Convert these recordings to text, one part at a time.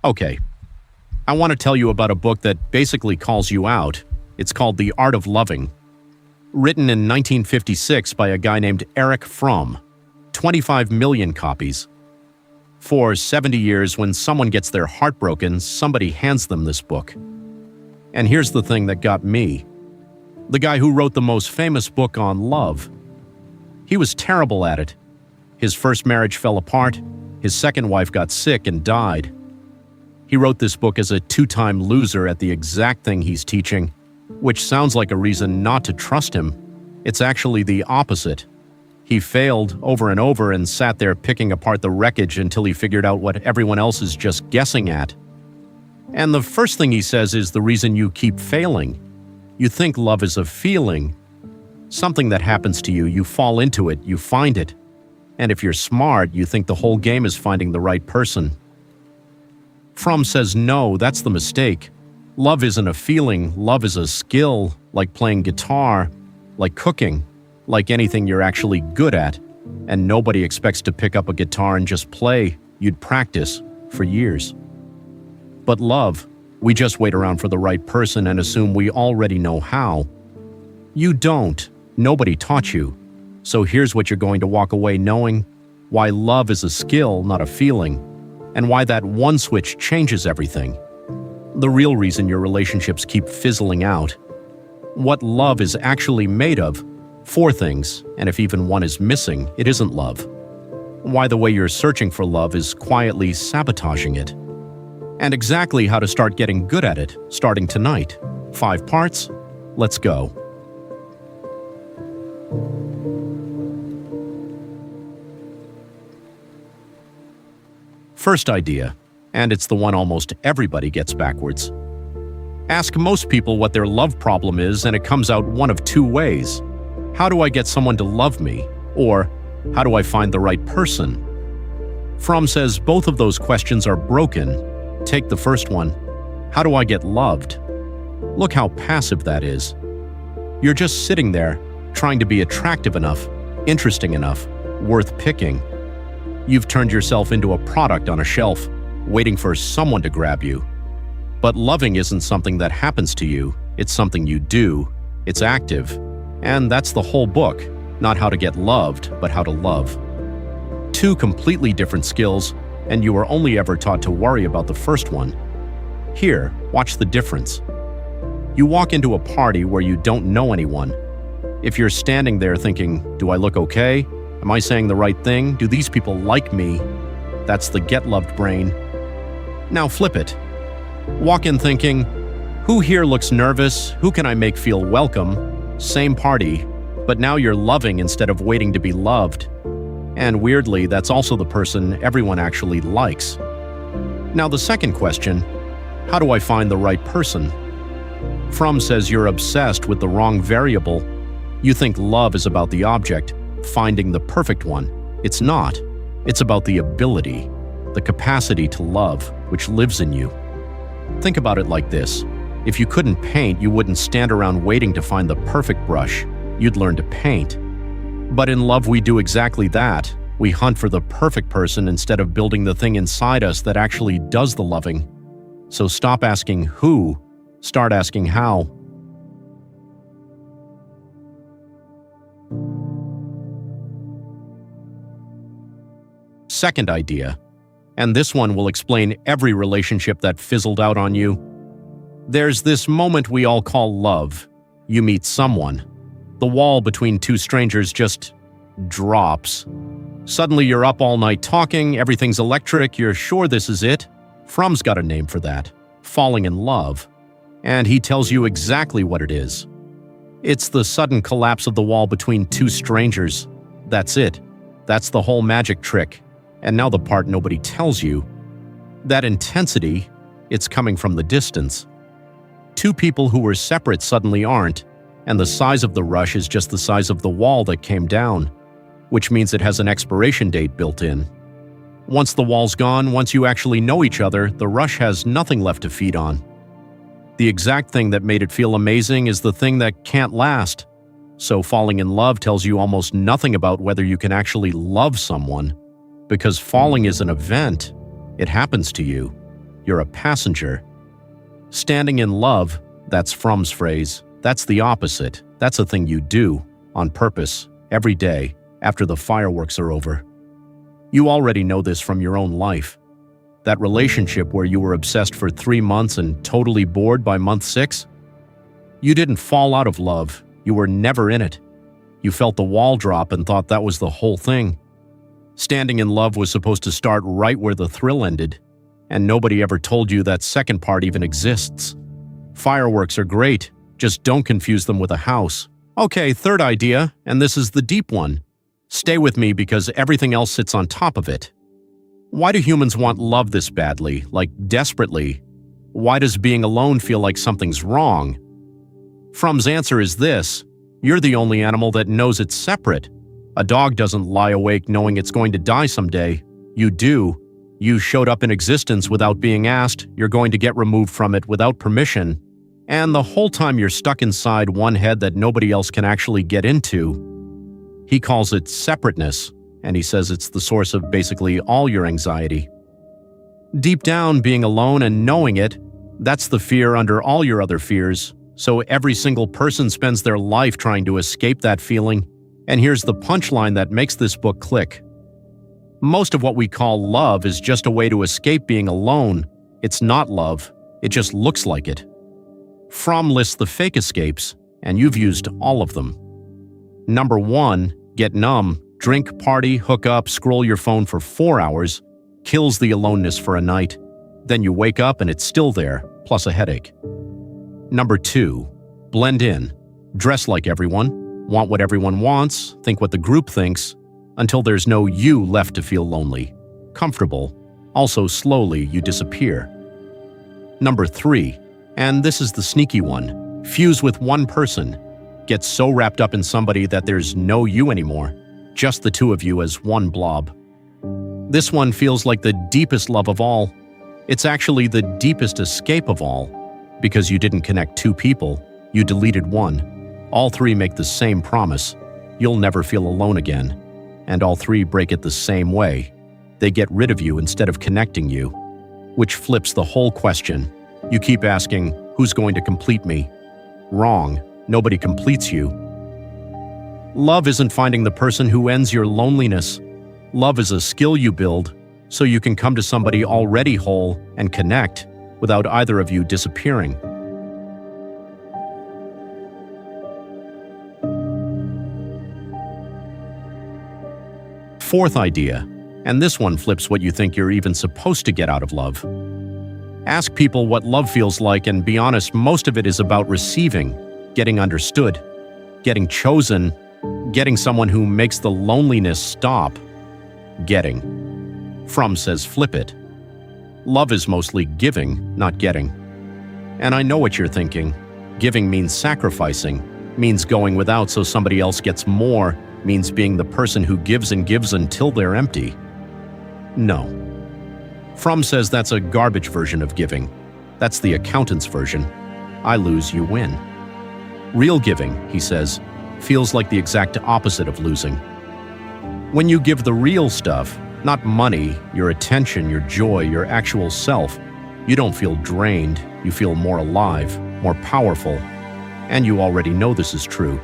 Okay, I want to tell you about a book that basically calls you out. It's called The Art of Loving. Written in 1956 by a guy named Erich Fromm. 25 million copies. For 70 years, when someone gets their heart broken, somebody hands them this book. And here's the thing that got me. The guy who wrote the most famous book on love. He was terrible at it. His first marriage fell apart. His second wife got sick and died. He wrote this book as a two-time loser at the exact thing he's teaching, which sounds like a reason not to trust him. It's actually the opposite. He failed over and over and sat there picking apart the wreckage until he figured out what everyone else is just guessing at. And the first thing he says is the reason you keep failing. You think love is a feeling. Something that happens to you, you fall into it, you find it. And if you're smart, you think the whole game is finding the right person. Fromm says no, that's the mistake. Love isn't a feeling, love is a skill, like playing guitar, like cooking, like anything you're actually good at. And nobody expects to pick up a guitar and just play. You'd practice for years. But love, we just wait around for the right person and assume we already know how. You don't. Nobody taught you. So here's what you're going to walk away knowing: why love is a skill, not a feeling, and why that one switch changes everything. The real reason your relationships keep fizzling out. What love is actually made of. 4 things, and if even one is missing, it isn't love. Why the way you're searching for love is quietly sabotaging it. And exactly how to start getting good at it, starting tonight. 5 parts? Let's go. First idea, and it's the one almost everybody gets backwards. Ask most people what their love problem is, and it comes out one of 2 ways. How do I get someone to love me? Or, how do I find the right person? Fromm says both of those questions are broken. Take the first one. How do I get loved? Look how passive that is. You're just sitting there, trying to be attractive enough, interesting enough, worth picking. You've turned yourself into a product on a shelf, waiting for someone to grab you. But loving isn't something that happens to you, it's something you do. It's active. And that's the whole book, not how to get loved, but how to love. 2 completely different skills, and you were only ever taught to worry about the first one. Here, watch the difference. You walk into a party where you don't know anyone. If you're standing there thinking, do I look okay? Am I saying the right thing? Do these people like me? That's the get-loved brain. Now flip it. Walk in thinking, who here looks nervous? Who can I make feel welcome? Same party, but now you're loving instead of waiting to be loved. And weirdly, that's also the person everyone actually likes. Now the second question, how do I find the right person? Fromm says you're obsessed with the wrong variable. You think love is about the object, finding the perfect one. It's not. It's about the ability, the capacity to love, which lives in you. Think about it like this. If you couldn't paint, you wouldn't stand around waiting to find the perfect brush. You'd learn to paint. But in love, we do exactly that. We hunt for the perfect person instead of building the thing inside us that actually does the loving. So stop asking who, start asking how. Second idea, and this one will explain every relationship that fizzled out on you. There's this moment we all call love. You meet someone. The wall between 2 strangers just drops. Suddenly you're up all night talking, everything's electric, you're sure this is it. Fromm's got a name for that. Falling in love. And he tells you exactly what it is. It's the sudden collapse of the wall between 2 strangers. That's it. That's the whole magic trick. And now the part nobody tells you. That intensity, it's coming from the distance. 2 people who were separate suddenly aren't, and the size of the rush is just the size of the wall that came down, which means it has an expiration date built in. Once the wall's gone, once you actually know each other, the rush has nothing left to feed on. The exact thing that made it feel amazing is the thing that can't last. So falling in love tells you almost nothing about whether you can actually love someone, because falling is an event. It happens to you. you're a passenger. Standing in love, that's Fromm's phrase, that's the opposite. That's a thing you do, on purpose, every day, after the fireworks are over. You already know this from your own life. That relationship where you were obsessed for 3 months and totally bored by month 6? You didn't fall out of love, you were never in it. You felt the wall drop and thought that was the whole thing. Standing in love was supposed to start right where the thrill ended, and nobody ever told you that second part even exists. Fireworks are great, just don't confuse them with a house. Okay, third idea, and this is the deep one. Stay with me because everything else sits on top of it. Why do humans want love this badly, like desperately? Why does being alone feel like something's wrong? Fromm's answer is this: you're the only animal that knows it's separate. A dog doesn't lie awake knowing it's going to die someday. You do. You showed up in existence without being asked, you're going to get removed from it without permission, and the whole time you're stuck inside one head that nobody else can actually get into. He calls it separateness, and he says it's the source of basically all your anxiety. Deep down, being alone and knowing it, that's the fear under all your other fears, so every single person spends their life trying to escape that feeling, and here's the punchline that makes this book click. Most of what we call love is just a way to escape being alone. It's not love, it just looks like it. Fromm lists the fake escapes, and you've used all of them. Number 1, get numb, drink, party, hook up, scroll your phone for 4 hours, kills the aloneness for a night. Then you wake up and it's still there, plus a headache. Number 2, blend in, dress like everyone, want what everyone wants, think what the group thinks, until there's no you left to feel lonely, comfortable. Also, slowly you disappear. Number 3, and this is the sneaky one, fuse with one person, get so wrapped up in somebody that there's no you anymore, just the two of you as one blob. This one feels like the deepest love of all. It's actually the deepest escape of all, because you didn't connect two people, you deleted one. All three make the same promise, you'll never feel alone again. And all three break it the same way. They get rid of you instead of connecting you, which flips the whole question. You keep asking, who's going to complete me? Wrong, nobody completes you. Love isn't finding the person who ends your loneliness. Love is a skill you build so you can come to somebody already whole and connect without either of you disappearing. Fourth idea, and this one flips what you think you're even supposed to get out of love. Ask people what love feels like and be honest, most of it is about receiving, getting understood, getting chosen, getting someone who makes the loneliness stop. Getting. Fromm says flip it. Love is mostly giving, not getting. And I know what you're thinking. Giving means sacrificing, means going without so somebody else gets more, means being the person who gives and gives until they're empty. No. Fromm says that's a garbage version of giving. That's the accountant's version. I lose, you win. Real giving, he says, feels like the exact opposite of losing. When you give the real stuff, not money, your attention, your joy, your actual self, you don't feel drained, you feel more alive, more powerful. And you already know this is true.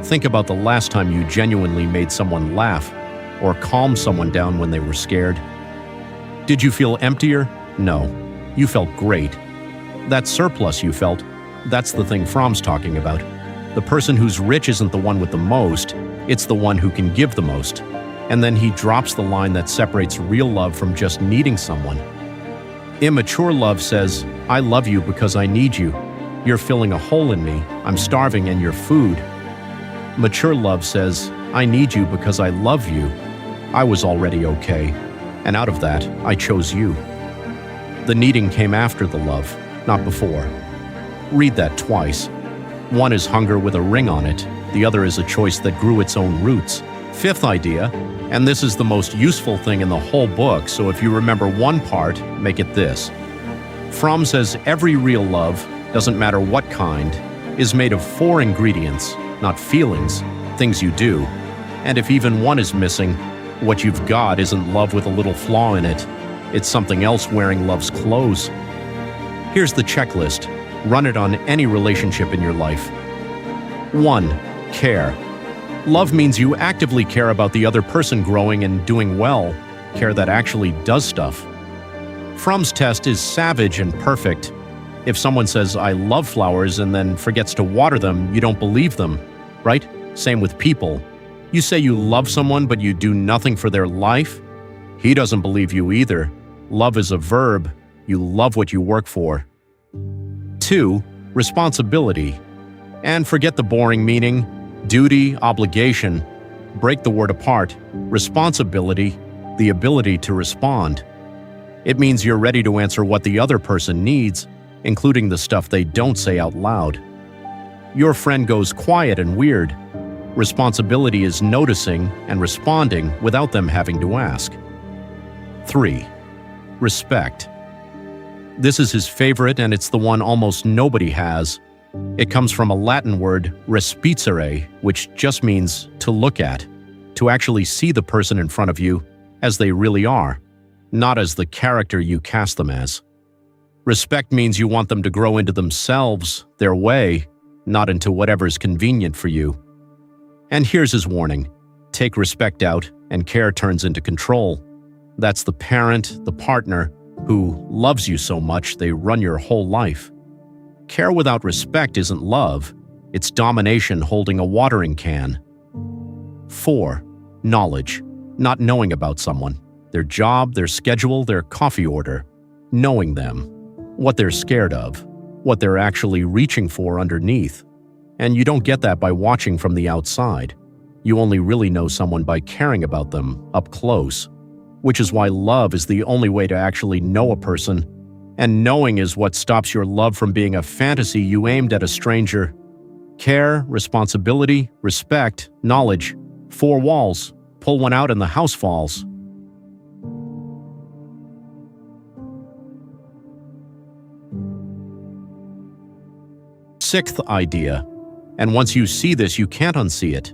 Think about the last time you genuinely made someone laugh or calmed someone down when they were scared. Did you feel emptier? No. You felt great. That surplus you felt, that's the thing Fromm's talking about. The person who's rich isn't the one with the most, it's the one who can give the most. And then he drops the line that separates real love from just needing someone. Immature love says, I love you because I need you. You're filling a hole in me. I'm starving and you're food. Mature love says, I need you because I love you. I was already okay. And out of that, I chose you. The needing came after the love, not before. Read that twice. One is hunger with a ring on it. The other is a choice that grew its own roots. Fifth idea, and this is the most useful thing in the whole book, so if you remember one part, make it this. Fromm says every real love, doesn't matter what kind, is made of 4 ingredients, not feelings, things you do. And if even one is missing, what you've got isn't love with a little flaw in it. It's something else wearing love's clothes. Here's the checklist. Run it on any relationship in your life. 1. Care. Love means you actively care about the other person growing and doing well, care that actually does stuff. Fromm's test is savage and perfect. If someone says, "I love flowers," and then forgets to water them, you don't believe them, right? Same with people. You say you love someone, but you do nothing for their life? He doesn't believe you either. Love is a verb. You love what you work for. 2. Responsibility. And forget the boring meaning. Duty, obligation. Break the word apart. Responsibility, the ability to respond. It means you're ready to answer what the other person needs, including the stuff they don't say out loud. Your friend goes quiet and weird. Responsibility is noticing and responding without them having to ask. 3. Respect. This is his favorite, and it's the one almost nobody has. It comes from a Latin word, respicere, which just means to look at, to actually see the person in front of you as they really are, not as the character you cast them as. Respect means you want them to grow into themselves, their way, not into whatever's convenient for you. And here's his warning. Take respect out, and care turns into control. That's the parent, the partner, who loves you so much they run your whole life. Care without respect isn't love. It's domination holding a watering can. 4. Knowledge. Not knowing about someone. Their job, their schedule, their coffee order. Knowing them. What they're scared of. What they're actually reaching for underneath. And you don't get that by watching from the outside. You only really know someone by caring about them up close. Which is why love is the only way to actually know a person, and knowing is what stops your love from being a fantasy you aimed at a stranger. Care, responsibility, respect, knowledge. 4 walls. Pull one out and the house falls. Sixth idea, and once you see this, you can't unsee it.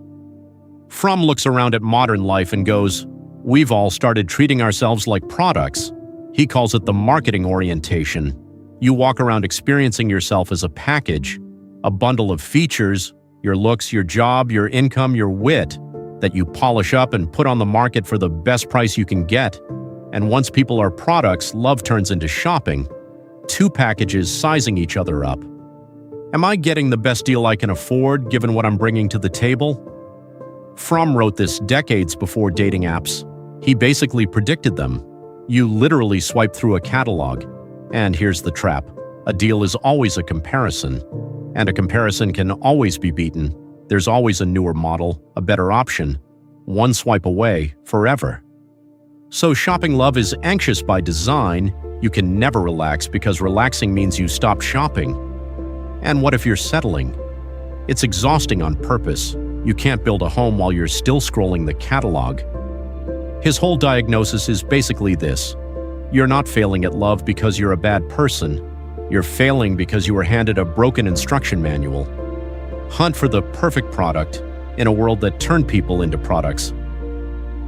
Fromm looks around at modern life and goes, "We've all started treating ourselves like products." He calls it the marketing orientation. You walk around experiencing yourself as a package, a bundle of features, your looks, your job, your income, your wit, that you polish up and put on the market for the best price you can get. And once people are products, love turns into shopping. 2 packages sizing each other up. Am I getting the best deal I can afford, given what I'm bringing to the table? Fromm wrote this decades before dating apps. He basically predicted them. You literally swipe through a catalog. And here's the trap. A deal is always a comparison. And a comparison can always be beaten. There's always a newer model, a better option. One swipe away, forever. So shopping love is anxious by design. You can never relax because relaxing means you stop shopping. And what if you're settling? It's exhausting on purpose. You can't build a home while you're still scrolling the catalog. His whole diagnosis is basically this. You're not failing at love because you're a bad person. You're failing because you were handed a broken instruction manual. Hunt for the perfect product in a world that turned people into products.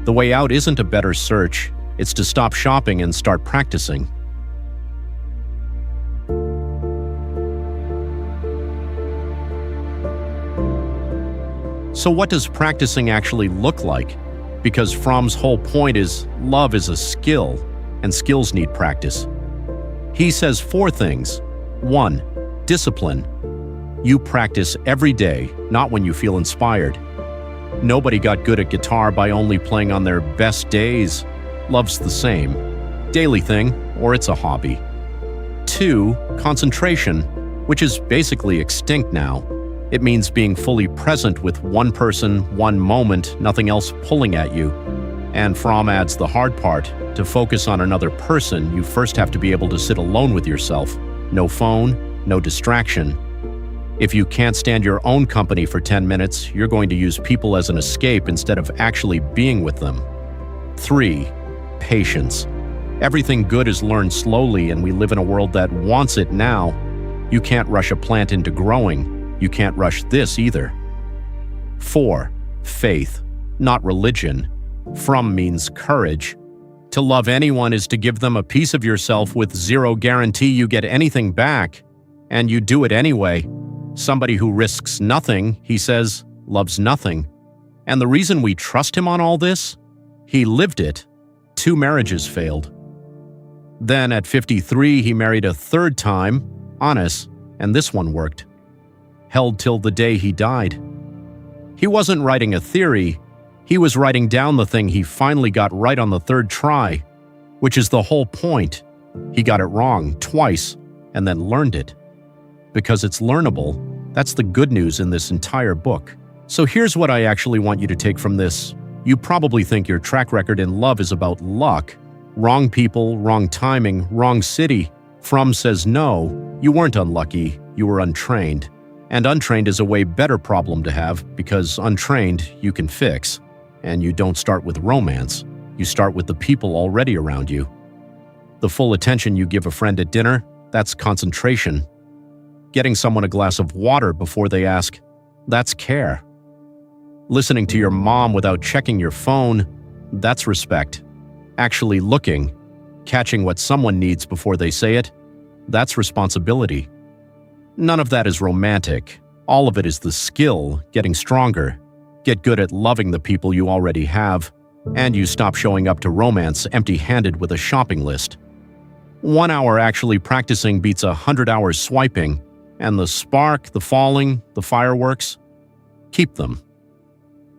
The way out isn't a better search. It's to stop shopping and start practicing. So what does practicing actually look like? Because Fromm's whole point is love is a skill, and skills need practice. He says 4 things. 1. Discipline. You practice every day, not when you feel inspired. Nobody got good at guitar by only playing on their best days. Love's the same. Daily thing, or it's a hobby. 2. Concentration, which is basically extinct now. It means being fully present with one person, one moment, nothing else pulling at you. And Fromm adds the hard part. To focus on another person, you first have to be able to sit alone with yourself. No phone, no distraction. If you can't stand your own company for 10 minutes, you're going to use people as an escape instead of actually being with them. 3. Patience. Everything good is learned slowly, and we live in a world that wants it now. You can't rush a plant into growing. You can't rush this either. 4. Faith, not religion. Fromm means courage. To love anyone is to give them a piece of yourself with zero guarantee you get anything back, and you do it anyway. Somebody who risks nothing, he says, loves nothing. And the reason we trust him on all this? He lived it. 2 marriages failed. Then at 53, he married a 3rd time, honest, and this one worked. Held till the day he died. He wasn't writing a theory, he was writing down the thing he finally got right on the 3rd try, which is the whole point. He got it wrong twice and then learned it. Because it's learnable, that's the good news in this entire book. So here's what I actually want you to take from this. You probably think your track record in love is about luck. Wrong people, wrong timing, wrong city. Fromm says no, you weren't unlucky, you were untrained. And untrained is a way better problem to have because untrained you can fix. And you don't start with romance, you start with the people already around you. The full attention you give a friend at dinner, that's concentration. Getting someone a glass of water before they ask, that's care. Listening to your mom without checking your phone, that's respect. Actually looking, catching what someone needs before they say it, that's responsibility. None of that is romantic. All of it is the skill, getting stronger. Get good at loving the people you already have, and you stop showing up to romance empty-handed with a shopping list. 1 hour actually practicing beats 100 hours swiping, and the spark, the falling, the fireworks, keep them.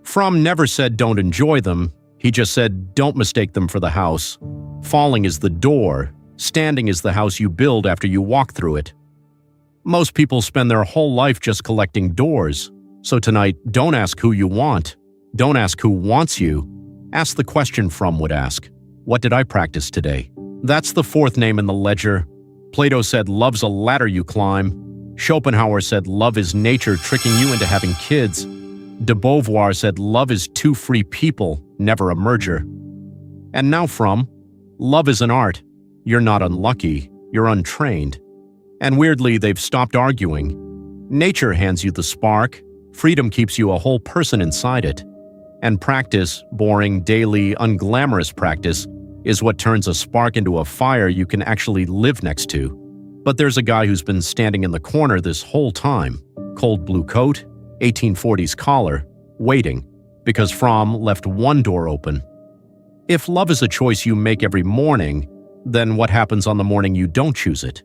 Fromm never said don't enjoy them, he just said don't mistake them for the house. Falling is the door, standing is the house you build after you walk through it. Most people spend their whole life just collecting doors. So tonight, don't ask who you want. Don't ask who wants you. Ask the question Fromm would ask. What did I practice today? That's the 4th name in the ledger. Plato said love's a ladder you climb. Schopenhauer said love is nature tricking you into having kids. De Beauvoir said love is 2 free people, never a merger. And now Fromm, love is an art. You're not unlucky, you're untrained. And weirdly, they've stopped arguing. Nature hands you the spark. Freedom keeps you a whole person inside it. And practice, boring, daily, unglamorous practice, is what turns a spark into a fire you can actually live next to. But there's a guy who's been standing in the corner this whole time. Cold blue coat, 1840s collar, waiting, because Fromm left one door open. If love is a choice you make every morning, then what happens on the morning you don't choose it?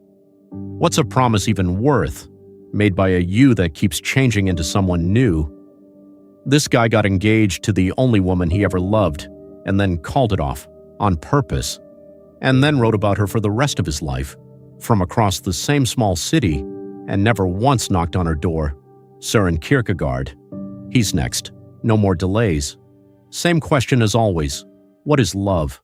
What's a promise even worth? Made by a you that keeps changing into someone new. This guy got engaged to the only woman he ever loved, and then called it off, on purpose, and then wrote about her for the rest of his life, from across the same small city, and never once knocked on her door. Søren Kierkegaard. He's next. No more delays. Same question as always. What is love?